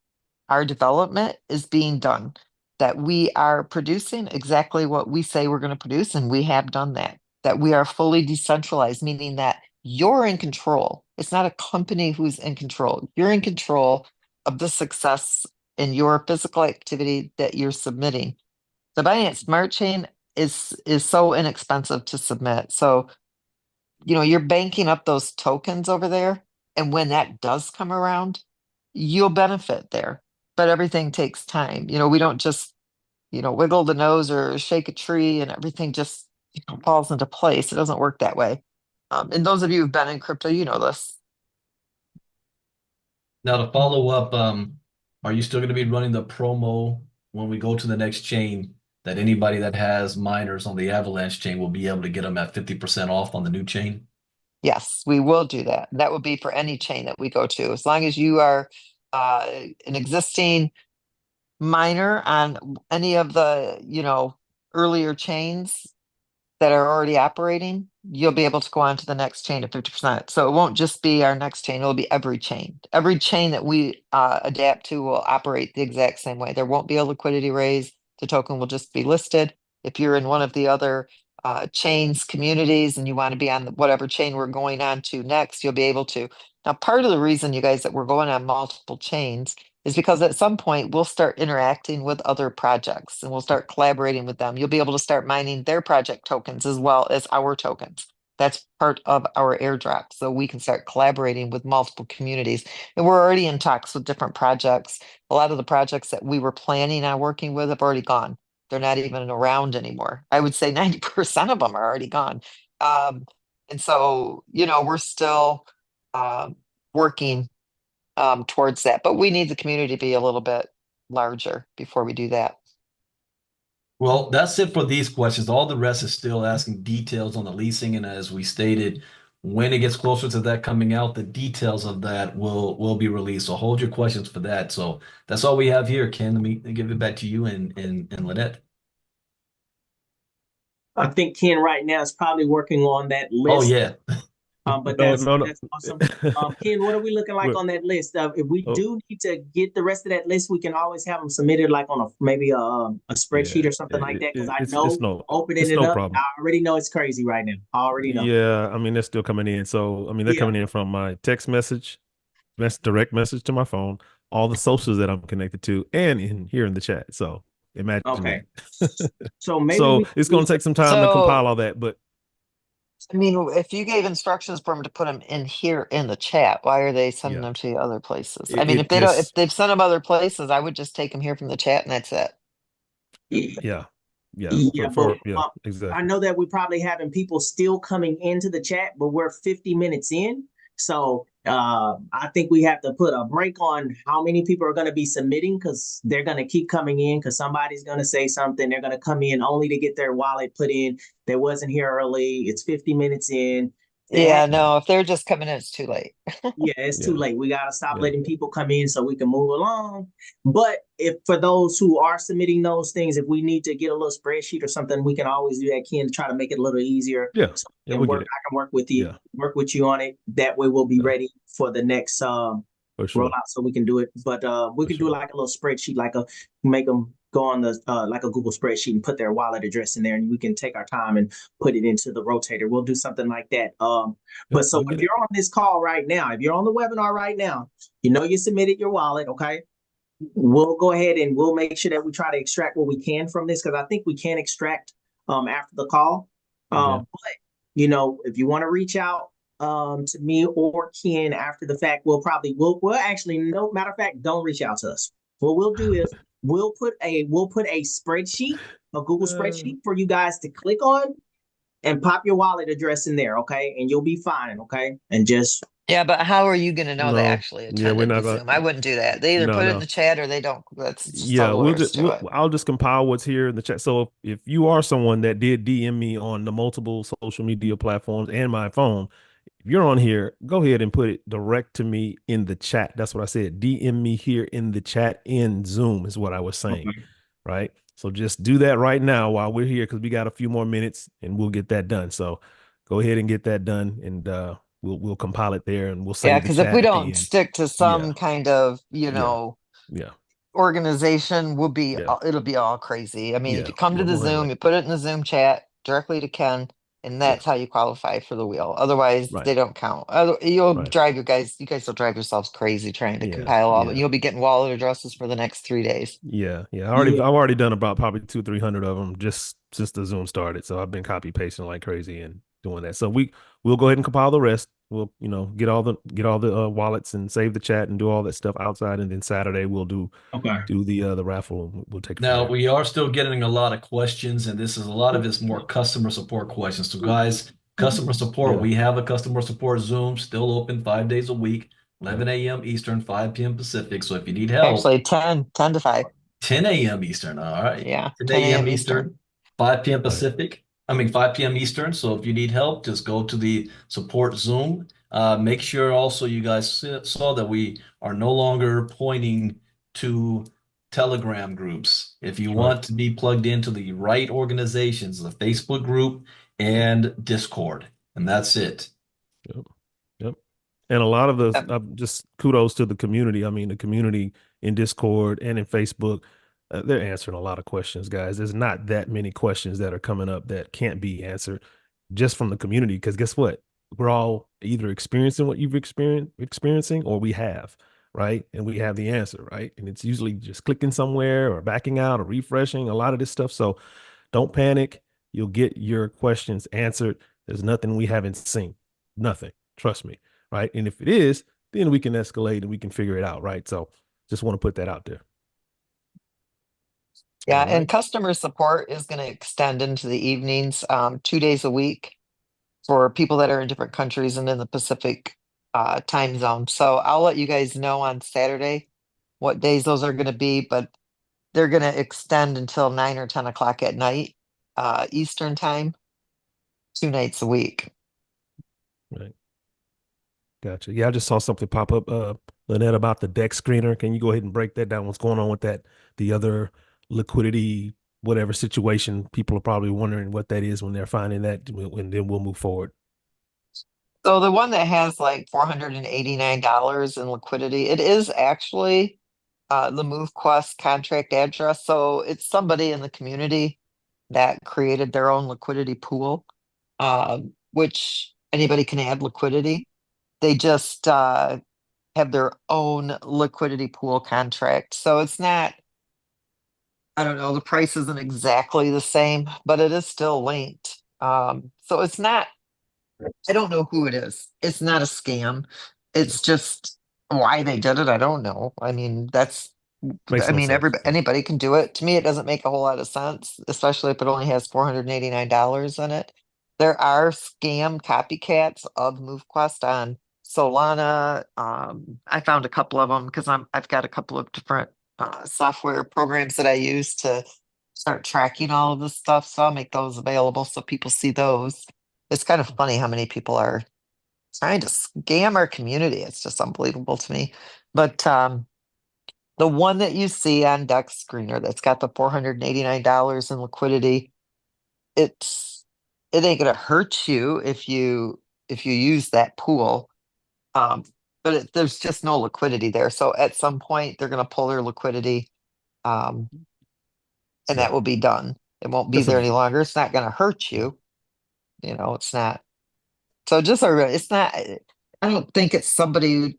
our development is being done, that we are producing exactly what we say we're going to produce, and we have done that. That we are fully decentralized, meaning that you're in control. It's not a company who's in control. You're in control of the success in your physical activity that you're submitting. The Binance Smart Chain is so inexpensive to submit. So, you're banking up those tokens over there. And when that does come around, you'll benefit there. But everything takes time. We don't just, wiggle the nose or shake a tree and everything just falls into place. It doesn't work that way. And those of you who've been in crypto, you know this. Now to follow up, are you still going to be running the promo when we go to the next chain that anybody that has miners on the Avalanche chain will be able to get them at 50% off on the new chain? Yes, we will do that. That would be for any chain that we go to. As long as you are an existing miner on any of the, earlier chains that are already operating, you'll be able to go on to the next chain at 50%. So it won't just be our next chain, it'll be every chain. Every chain that we adapt to will operate the exact same way. There won't be a liquidity raise. The token will just be listed. If you're in one of the other chains, communities, and you want to be on whatever chain we're going on to next, you'll be able to. Now, part of the reason, you guys, that we're going on multiple chains is because at some point we'll start interacting with other projects and we'll start collaborating with them. You'll be able to start mining their project tokens as well as our tokens. That's part of our airdrop. So we can start collaborating with multiple communities. And we're already in talks with different projects. A lot of the projects that we were planning on working with have already gone. They're not even around anymore. I would say 90% of them are already gone. Um, And so, we're still working towards that, but we need the community to be a little bit larger before we do that. Well, that's it for these questions. All the rest is still asking details on the leasing, and as we stated, when it gets closer to that coming out, the details of that will be released. So hold your questions for that. So that's all we have here. Ken, let me give it back to you and Lynette. I think Ken right now is probably working on that Oh list. yeah. But No, that's no. that's awesome. Ken, what are we looking like We're- on that list? If we oh, do need to get the rest of that list, we can always have them submitted like on maybe a spreadsheet yeah, or something like that. Because I it's know opening it's it no up, problem. I already know it's crazy right now. I already know. Yeah, I mean they're still coming in. So I mean they're Yeah. coming in from my text message, direct message to my phone, all the socials that I'm connected to, and in here in the chat. So imagine Okay. that. So maybe So we it's going to take some time to compile So, all that, but I mean, if you gave instructions for them to put them in here in the chat, why are they sending yeah, them to other places? I mean, if it they don't, if just they've sent them other places, I would just take them here from the chat and that's it. yeah, yeah, Yeah, but yeah, I exactly. know that we're probably having people still coming into the chat, but we're 50 minutes in. So I think we have to put a break on how many people are going to be submitting because they're going to keep coming in because somebody's going to say something. They're going to come in only to get their wallet put in. They wasn't here early. It's 50 minutes in. Yeah, Yeah, no, if they're just coming in, it's too late. Yeah, it's too yeah, late. We gotta stop yeah, letting people come in so we can move along. But if for those who are submitting those things, if we need to get a little spreadsheet or something, we can always do that, Ken, to try to make it a little easier. yeah, So yeah. we We'll can get work, it. I can Yeah, work with you on it. That way we'll be yeah, ready for the next for sure, rollout so we can do it. But we for can do sure. like a little spreadsheet, make them go on the like a Google spreadsheet and put their wallet address in there, and we can take our time and put it into the rotator. We'll do something like that. Yep, But so we'll if get it. you're on this call right now, if you're on the webinar right now, you submitted your wallet, okay? We'll go ahead and we'll make sure that we try to extract what we can from this because I think we can extract after the call. Okay. But if you want to reach out to me or Ken after the fact, we'll actually no matter of fact, don't reach out to us. What we'll do is we'll put a spreadsheet, a Google Uh, spreadsheet for you guys to click on and pop your wallet address in there, okay? And you'll be fine, okay? And just Yeah, but how are you going to know they no, actually yeah, we're attended not the gonna. Zoom? I wouldn't do that. They either No, put it in the no. chat or they don't. That's just Yeah, all there is to it. I'll just compile what's here in the chat. So if you are someone that did DM me on the multiple social media platforms and my phone, if you're on here, go ahead and put it direct to me in the chat. That's what I said. DM me here in the chat in Zoom is what I was saying, okay. right? So just do that right now while we're here because we got a few more minutes and we'll get that done. So go ahead and get that done and we'll compile it there and we'll Yeah, save the because if chat we at the don't end. stick to Yeah, some kind of, yeah, yeah, organization, yeah, it'll be all crazy. I mean, if yeah, you come to yeah. the We'll handle Zoom, it. you put it in the Zoom chat directly to Ken, and Yeah, that's how you qualify for the wheel. Otherwise, right, they don't count. You'll right. you guys will drive yourselves crazy trying to Yeah, compile all of it. yeah. You'll be getting wallet addresses for the next 3 days. Yeah, yeah. Yeah. I've already done about probably 200, 300 of them just since the Zoom started. So I've been copy pasting like crazy and doing that. So we'll go ahead and compile the rest. We'll get all the wallets and save the chat and do all that stuff outside. And then Saturday we'll Okay. do the raffle. We'll take it from Now, there. we are still getting a lot of questions, and this is a lot of it's more customer support questions. So, guys, customer support, Yeah, we have a customer support Zoom still open 5 days a week, yeah. 11 a.m. Eastern, 5 p.m. Pacific. So, if you need help, Actually, 10 to 5. 10 a.m. Eastern, all right, Yeah, 10 10 a.m. a.m. Eastern. Eastern, 5 p.m. Right. Pacific. I mean, 5 p.m. Eastern. So, if you need help, just go to the support Zoom. Make sure also you guys saw that we are no longer pointing to Telegram groups. If you Right. want to be plugged into the right organizations, the Facebook group and Discord, and that's it. Yep. Yep. And a lot of the Um, just kudos to the community. I mean, the community in Discord and in Facebook, they're answering a lot of questions, guys. There's not that many questions that are coming up that can't be answered just from the community. Because guess what? We're all either experiencing what you've experiencing, or we have, right? And we have the answer, right? And it's usually just clicking somewhere or backing out or refreshing a lot of this stuff. So don't panic. You'll get your questions answered. There's nothing we haven't seen. Nothing. Trust me. Right. And if it is, then we can escalate and we can figure it out. Right. So just want to put that out there. yeah, All and right. customer support is going to extend into the evenings, 2 days a week. for people that are in different countries and in the Pacific time zone. So I'll let you guys know on Saturday what days those are going to be, but they're going to extend until 9 or 10 o'clock at night, Eastern time, 2 nights a week. Right. Gotcha. Yeah, I just saw something pop up, Lynette, about the deck screener. Can you go ahead and break that down? What's going on with that? The other liquidity, whatever situation, people are probably wondering what that is when they're finding that, and then we'll move forward. So the one that has like $489 in liquidity, it is actually the MoveQuest contract address. So it's somebody in the community that created their own liquidity pool, which anybody can add liquidity. They just have their own liquidity pool contract. So it's not, I don't know, the price isn't exactly the same, but it is still linked. So it's not, I don't know who it is. It's not a scam. It's just why they did it. I don't know. I mean, Makes no sense. everybody, anybody can do it. To me, it doesn't make a whole lot of sense, especially if it only has $489 in it. There are scam copycats of MoveQuest on Solana. I found a couple of them because I've got a couple of different software programs that I use to start tracking all of this stuff. So I'll make those available so people see those. It's kind of funny how many people are trying to scam our community. It's just unbelievable to me. But the one that you see on Deck Screener that's got the $489 in liquidity, it ain't gonna hurt you if you use that pool. Um, but there's just no liquidity there. So at some point they're gonna pull their liquidity, um, and Yeah, that will be done. It won't be just there a any longer. It's not gonna hurt you. It's not. So just it's not. I don't think it's somebody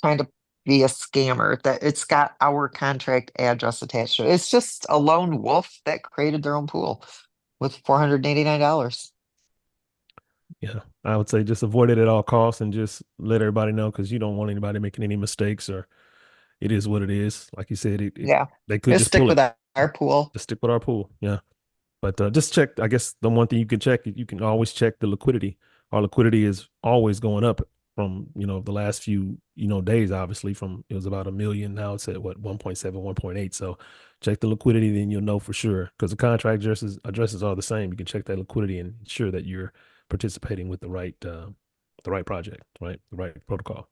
trying to be a scammer. That it's got our contract address attached to it. It's just a lone wolf that created their own pool with $489. Yeah, I would say just avoid it at all costs and just let everybody know because you don't want anybody making any mistakes, or it is what it is. Like you said, Yeah, they could just just stick pull with it. our pool. Just stick with our pool. Yeah. But just check. I guess the one thing you can check, you can always check the liquidity. Our liquidity is always going up from, the last few, days, obviously from, it was about a million. Now it's at what, 1.7, 1.8. So check the liquidity, then you'll know for sure because the contract addresses are the same. You can check that liquidity and ensure that you're participating with the right project, right? The right protocol.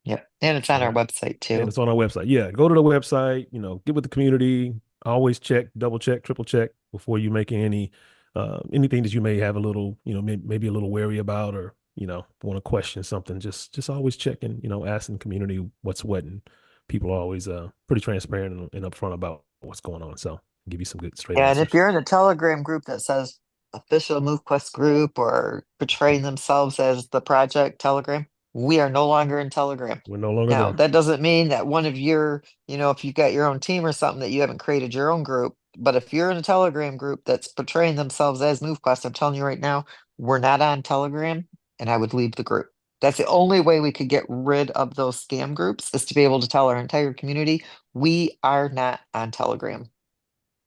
Yep, and it's on All our right. website And too. it's on our website. Yeah, go to the website, get with the community. Always check, double check, triple check before you make anything that you may have a little, maybe a little wary about, or, want to question something. Just always check and, asking the community what's what. And people are always pretty transparent and upfront about what's going on. So give you some good straight Yeah, and if answers. you're in a Telegram group that says official MoveQuest group or portraying themselves as the project Telegram, we are no longer in Telegram. We're no longer Now, there. that doesn't mean that one of your, if you've got your own team or something that you haven't created your own group. But if you're in a Telegram group that's portraying themselves as MoveQuest, I'm telling you right now, we're not on Telegram and I would leave the group. That's the only way we could get rid of those scam groups is to be able to tell our entire community we are not on Telegram.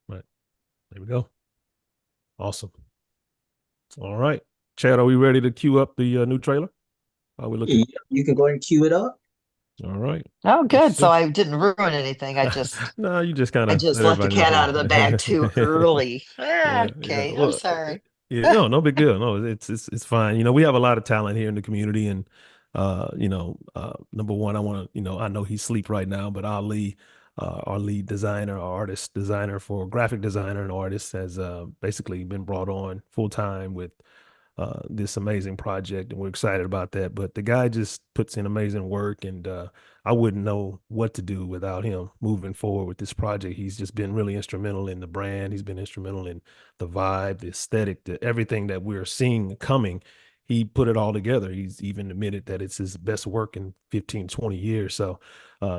Right. There we go. Awesome. All right. Chad, are we ready to queue up the new trailer? Are we looking? Yeah, you can go ahead and cue it up. All right. Oh, Let's good. So see. I didn't ruin anything. I just No, you just kind I of just let let the everybody know. cat out of the bag too Yeah. early. Yeah, yeah. Okay, I'm Well, sorry. yeah, no, no big deal. No, it's fine. We have a lot of talent here in the community, and number one, I know he's asleep right now, but Ali, our lead designer, our artist designer for graphic designer and artist, has basically been brought on full time with this amazing project, and we're excited about that. But the guy just puts in amazing work, and I wouldn't know what to do without him moving forward with this project. He's just been really instrumental in the brand. He's been instrumental in the vibe, the aesthetic, everything that we're seeing coming. He put it all together. He's even admitted that it's his best work in 15, 20 years. So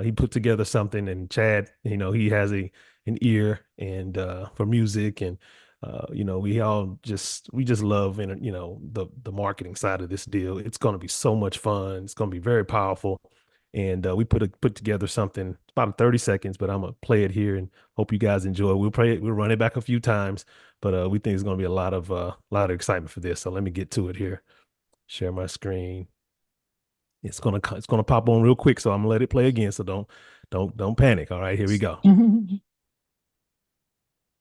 he put together something, and Chad, he has an ear and for music, and we just love, and the marketing side of this deal. It's going to be so much fun. It's going to be very powerful. and we put together something about 30 seconds, but I'm gonna play it here and hope you guys enjoy. We'll run it back a few times, but we think it's gonna be a lot of excitement for this. So let me get to it here. Share my screen. It's gonna pop on real quick, so I'm gonna let it play again. So don't panic. All right, here we go.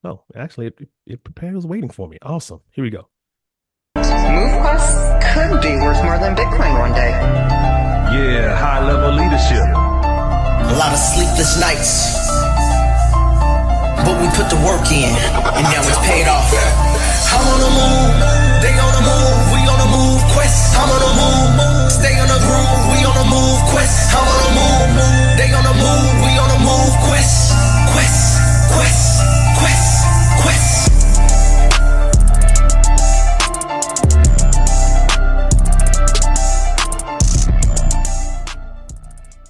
Oh, actually, it prepares waiting for me. Awesome. Here we go. MoveQuest could be worth more than Bitcoin one day. Yeah, high level leadership. A lot of sleepless nights, but we put the work in, and now it's paid off. I'm on the move, they on the move, we on the move quest. I'm on the move, stay on the groove, we on the move quest. I'm on the move, they on the move, we on the move quest. Quest.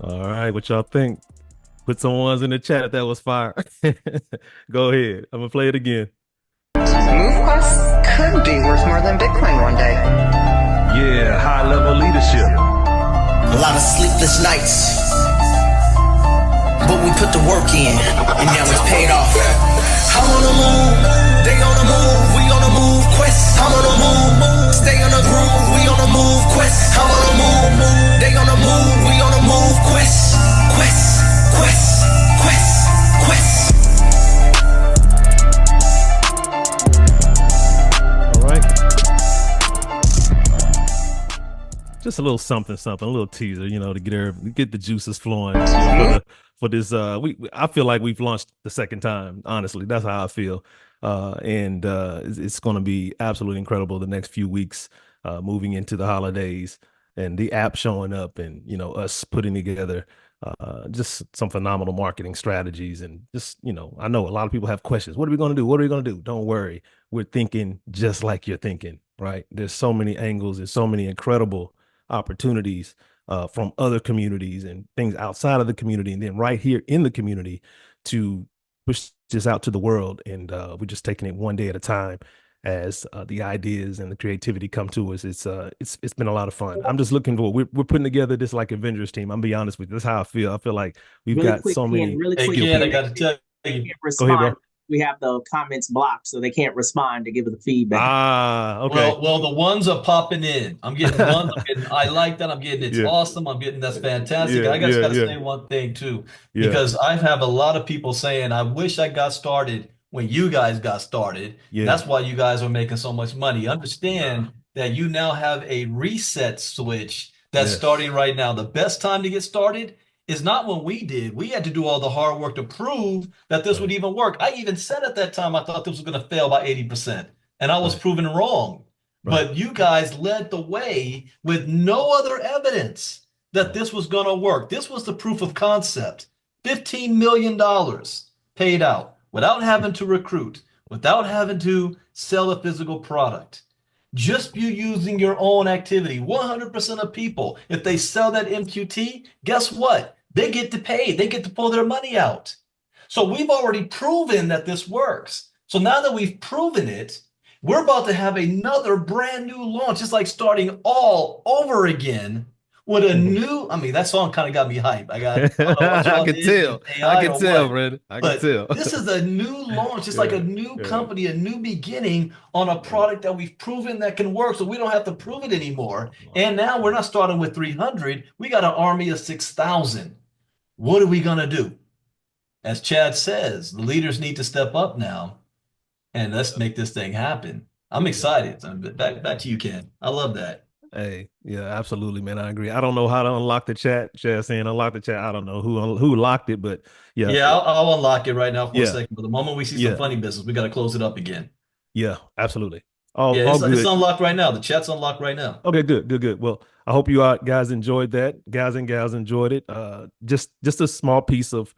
All right, what y'all think? Put some ones in the chat if that was fire. Go ahead. I'm gonna play it again. MoveQuest could be worth more than Bitcoin one day. Yeah, high level leadership. A lot of sleepless nights, but we put the work in, and now it's paid off. I'm on the move, they on the move, we on the move quest. I'm on the move, stay on the groove, we on the move quest. I'm on the move, they on the move, we on the move quest. All right. Just a little something, a little teaser, to get the juices flowing for this. I feel like we've launched the second time. Honestly, that's how I feel, and it's going to be absolutely incredible the next few weeks, moving into the holidays, and the app showing up, and us putting together just some phenomenal marketing strategies, and just I know a lot of people have questions. What are we going to do? What are we going to do? Don't worry, we're thinking just like you're thinking. Right? There's so many angles. There's so many incredible opportunities from other communities and things outside of the community, and then right here in the community to push this out to the world. And we're just taking it one day at a time as the ideas and the creativity come to us. It's been a lot of fun. I'm just looking for we're putting together this like Avengers team. I'm gonna be honest with you. That's how I feel. I feel like we've Really got quick, so Ken, many. really Hey, quick, Ken, I Ken, got to tell they you. can't Go ahead, bro. respond. We have the comments blocked, so they can't respond to give us the feedback. Okay. Well, the ones are popping in. I'm getting ones. I'm getting, I like that. I'm getting, it's Yeah. awesome. I'm getting, that's fantastic. Yeah, I just yeah, got to yeah. say one thing too, Yeah. because I have a lot of people saying, I wish I got started when you guys got started. Yeah. That's why you guys are making so much money. Understand that you now have a reset switch that's Yes. starting right now. The best time to get started is not when we did. We had to do all the hard work to prove that this would even work. I even said at that time I thought this was going to fail by 80%, and I was proven wrong. Right. But you guys led the way with no other evidence that this was going to work. This was the proof of concept. $15 million paid out without having to recruit, without having to sell a physical product. Just you using your own activity. 100% of people, if they sell that MQT, guess what? They get to pay. They get to pull their money out. So we've already proven that this works. So now that we've proven it, we're about to have another brand new launch. It's like starting all over again with a new, I mean, that song kind of got me hyped. I can tell. I can tell, Brandon. I can tell. This is a new launch. It's like a new company, a new beginning on a product that we've proven that can work. So we don't have to prove it anymore. And now we're not starting with 300. We got an army of 6,000. What are we going to do? As Chad says, the leaders need to step up now, and let's make this thing happen. I'm excited. Back to you, Ken. I love that. Hey, yeah, absolutely, man. I agree. I don't know how to unlock the chat. Chad saying unlock the chat. I don't know who locked it, but yeah. Yeah, I'll unlock it right now for a second. But the moment we see some funny business, we got to close it up again. Yeah, absolutely. All it's good. unlocked right now. The chat's unlocked right now. Okay, good. Well, I hope you guys enjoyed that. Guys and gals enjoyed it. Just a small piece of,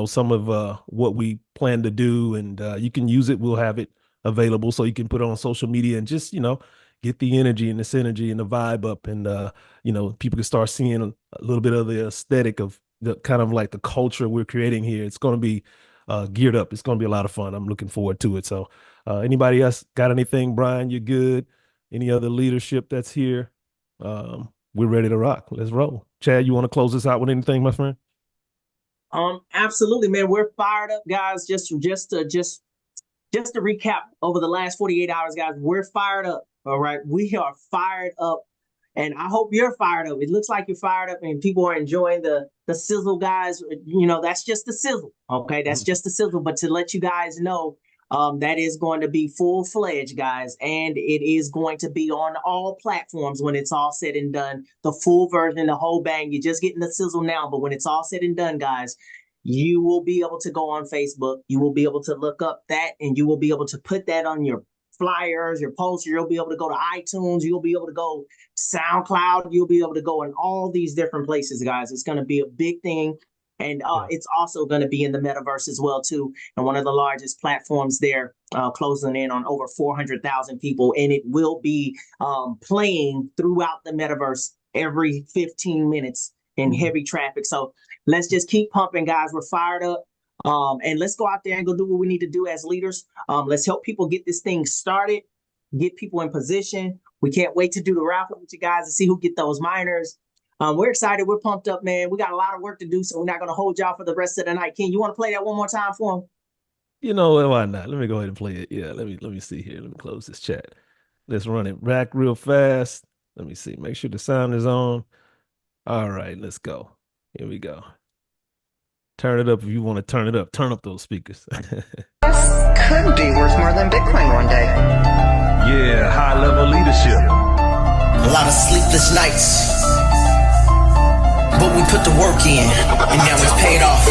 some of what we plan to do, and you can use it. We'll have it available so you can put it on social media and just, get the energy and the synergy and the vibe up, and people can start seeing a little bit of the aesthetic of the kind of like the culture we're creating here. It's going to be geared up. It's going to be a lot of fun. I'm looking forward to it. So anybody else got anything? Brian, you're good. Any other leadership that's here? we're ready to rock. Let's roll. Chad, you want to close this out with anything, my friend? Absolutely, man. We're fired up, guys. Just to recap over the last 48 hours, guys, we're fired up. All right. We are fired up. And I hope you're fired up. It looks like you're fired up and people are enjoying the sizzle, guys. You know, that's just the sizzle. Okay. That's just the sizzle. But to let you guys know, that is going to be full-fledged, guys. And it is going to be on all platforms when it's all said and done. The full version, the whole bang. You're just getting the sizzle now. But when it's all said and done, guys, you will be able to go on Facebook. You will be able to look up that and you will be able to put that on your flyers, your posters. You'll be able to go to iTunes. You'll be able to go SoundCloud. You'll be able to go in all these different places, guys. It's going to be a big thing. And it's also going to be in the metaverse as well, too. And one of the largest platforms there, closing in on over 400,000 people. And it will be playing throughout the metaverse every 15 minutes in heavy traffic. So let's just keep pumping, guys. We're fired up. And let's go out there and go do what we need to do as leaders. Let's help people get this thing started, get people in position. We can't wait to do the raffle with you guys to see who get those miners. We're excited. We're pumped up, man. We got a lot of work to do, so we're not going to hold y'all for the rest of the night. Ken, you want to play that one more time for them? You know, why not? Let me go ahead and play it. Yeah, let me see here. Let me close this chat. Let's run it back real fast. Let me see. Make sure the sound is on. All right, let's go. Here we go. Turn it up if you want to turn it up. Turn up those speakers. Could be worth more than Bitcoin one day. Yeah, high-level leadership. A lot of sleepless nights, but we put the work in, and now it's paid off.